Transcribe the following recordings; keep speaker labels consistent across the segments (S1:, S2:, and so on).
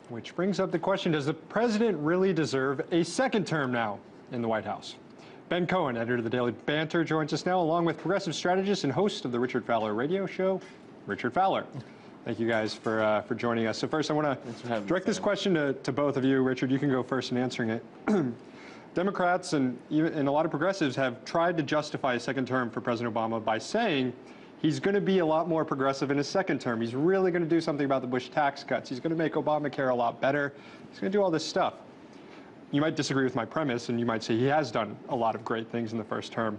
S1: Which brings up the question, does the president really deserve a second term now in the White House? Ben Cohen, editor of the Daily Banter, joins us now, along with progressive strategist and host of the Richard Fowler radio show, Richard Fowler. Thank you guys for joining us. So first, I want to direct this question to both of you. Richard, you can go first in answering it. Democrats and a lot of progressives have tried to justify a second term for President Obama by saying he's going to be a lot more progressive in his second term. He's really going to do something about the Bush tax cuts. He's going to make Obamacare a lot better. He's going to do all this stuff. You might disagree with my premise, and you might say he has done a lot of great things in the first term.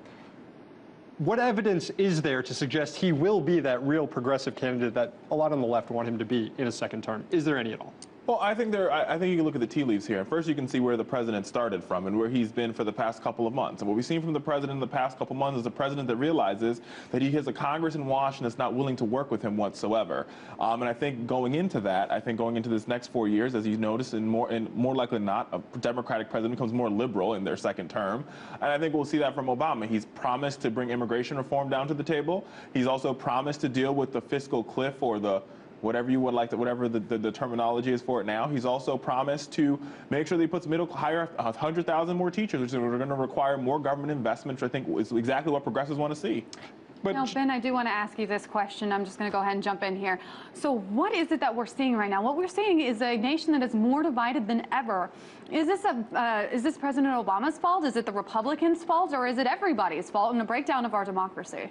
S1: What evidence is there to suggest he will be that real progressive candidate that a lot on the left want him to be in a second term? Is there any at all?
S2: Well, I think you can look at the tea leaves here. First, you can see where the president started from and where he's been for the past couple of months. And what we've seen from the president in the past couple of months is a president that realizes that he has a Congress in Washington that's not willing to work with him whatsoever. And I think going into this next 4 years, as you notice, and more likely than not, a Democratic president becomes more liberal in their second term. And I think we'll see that from Obama. He's promised to bring immigration reform down to the table. He's also promised to deal with the fiscal cliff, or the whatever you would like, whatever the terminology is for it now. He's also promised to make sure that he puts hire 100,000 more teachers, which are going to require more government investment, which I think is exactly what progressives want to see.
S3: But now, Ben, I do want to ask you this question. I'm just going to go ahead and jump in here. So what is it that we're seeing right now? What we're seeing is a nation that is more divided than ever. Is this President Obama's fault? Is it the Republicans' fault? Or is it everybody's fault in a breakdown of our democracy?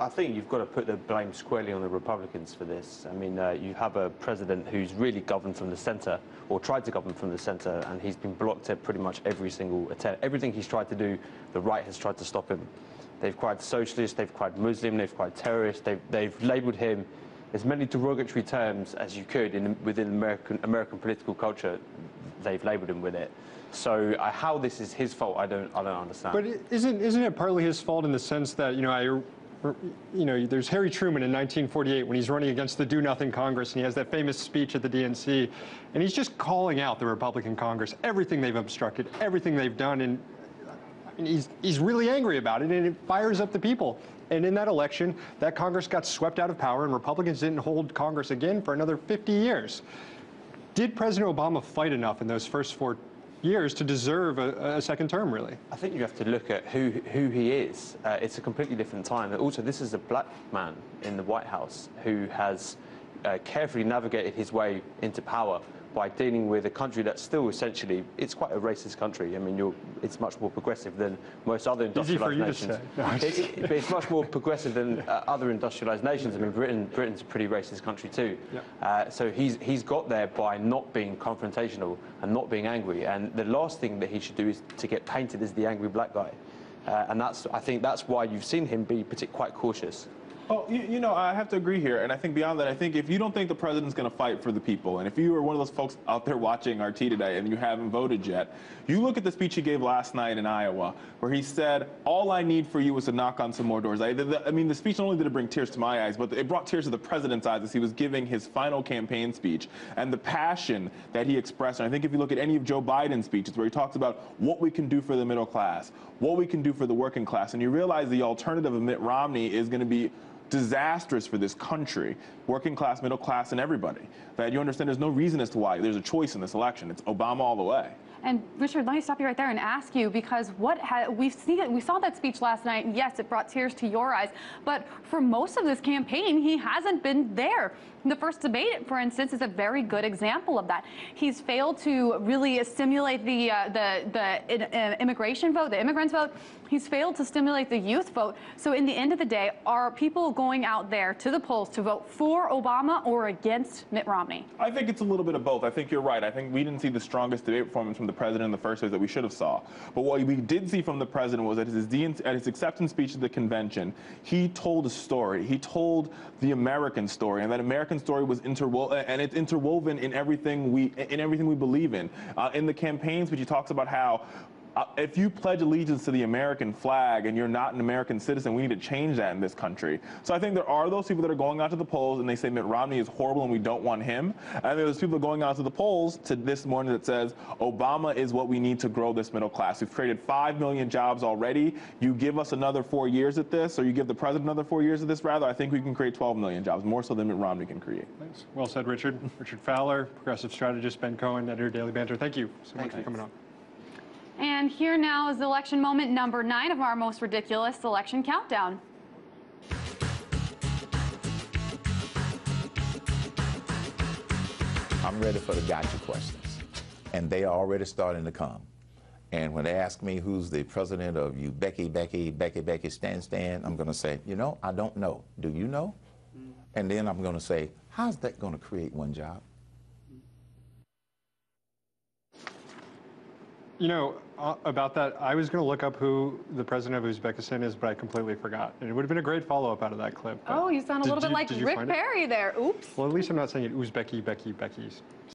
S4: I think you've got to put the blame squarely on the Republicans for this. I mean, you have a president who's really governed from the centre, or tried to govern from the centre, and he's been blocked at pretty much every single attempt. Everything he's tried to do, the right has tried to stop him. They've cried socialist, they've cried Muslim, they've cried terrorist, they've labelled him as many derogatory terms as you could within American political culture. They've labelled him with it. So how this is his fault, I don't understand.
S1: But isn't it partly his fault in the sense that, there's Harry Truman in 1948 when he's running against the Do-Nothing Congress, and he has that famous speech at the DNC, and he's just calling out the Republican Congress, everything they've obstructed, everything they've done, and he's really angry about it, and it fires up the people. And in that election, that Congress got swept out of power, and Republicans didn't hold Congress again for another 50 years. Did President Obama fight enough in those first 4 years to deserve a second term, really?
S4: I think you have to look at who he is. It's a completely different time. Also, this is a black man in the White House who has carefully navigated his way into power by dealing with a country that's still essentially, it's quite a racist country. I mean, it's much more progressive than most other industrialized nations. But it's much more progressive than other industrialized nations. I mean, Britain's a pretty racist country too. Yep. So he's got there by not being confrontational and not being angry. And the last thing that he should do is to get painted as the angry black guy. And I think that's why you've seen him be quite cautious.
S2: Oh, I have to agree here, and I think beyond that, I think if you don't think the president's going to fight for the people, and if you are one of those folks out there watching RT today and you haven't voted yet, you look at the speech he gave last night in Iowa, where he said, all I need for you is to knock on some more doors. I mean, the speech not only did it bring tears to my eyes, but it brought tears to the president's eyes as he was giving his final campaign speech, and the passion that he expressed. And I think if you look at any of Joe Biden's speeches where he talks about what we can do for the middle class, what we can do for the working class, and you realize the alternative of Mitt Romney is going to be disastrous for this country, working class, middle class, and everybody. That you understand there's no reason as to why there's a choice in this election. It's Obama all the way.
S3: And Richard, let me stop you right there and ask you, because we saw that speech last night, and yes, it brought tears to your eyes, but for most of this campaign, he hasn't been there. The first debate, for instance, is a very good example of that. He's failed to really stimulate the immigration vote, the immigrants vote. He's failed to stimulate the youth vote. So in the end of the day, are people going out there to the polls to vote for Obama or against Mitt Romney?
S2: I think it's a little bit of both. I think you're right. I think we didn't see the strongest debate performance from the president in the first place that we should have saw. But what we did see from the president was at his acceptance speech at the convention, he told a story. He told the American story, and that American story was interwoven in everything we believe in. In the campaign speech, he talks about how If you pledge allegiance to the American flag and you're not an American citizen, we need to change that in this country. So I think there are those people that are going out to the polls and they say Mitt Romney is horrible and we don't want him. And there's people going out to the polls to this morning that says Obama is what we need to grow this middle class. We've created 5 million jobs already. You give us another 4 years at this, or you give the president another 4 years at this, rather, I think we can create 12 million jobs, more so than Mitt Romney can create.
S1: Thanks. Well said, Richard. Richard Fowler, progressive strategist, Ben Cohen, editor of Daily Banter. Thank you so much for coming on.
S3: And here now is election moment number 9 of our most ridiculous election countdown.
S5: I'm ready for the gotcha questions, and they are already starting to come. And when they ask me who's the president of you, Becky, Stan, I'm going to say, you know, I don't know. Do you know? And then I'm going to say, how's that going to create one job?
S1: You know, about that, I was going to look up who the president of Uzbekistan is, but I completely forgot. And it would have been a great follow-up out of that clip.
S3: Oh, you sound a little bit like Rick Perry there. Oops.
S1: Well, at least I'm not saying it Uzbeki, Becky.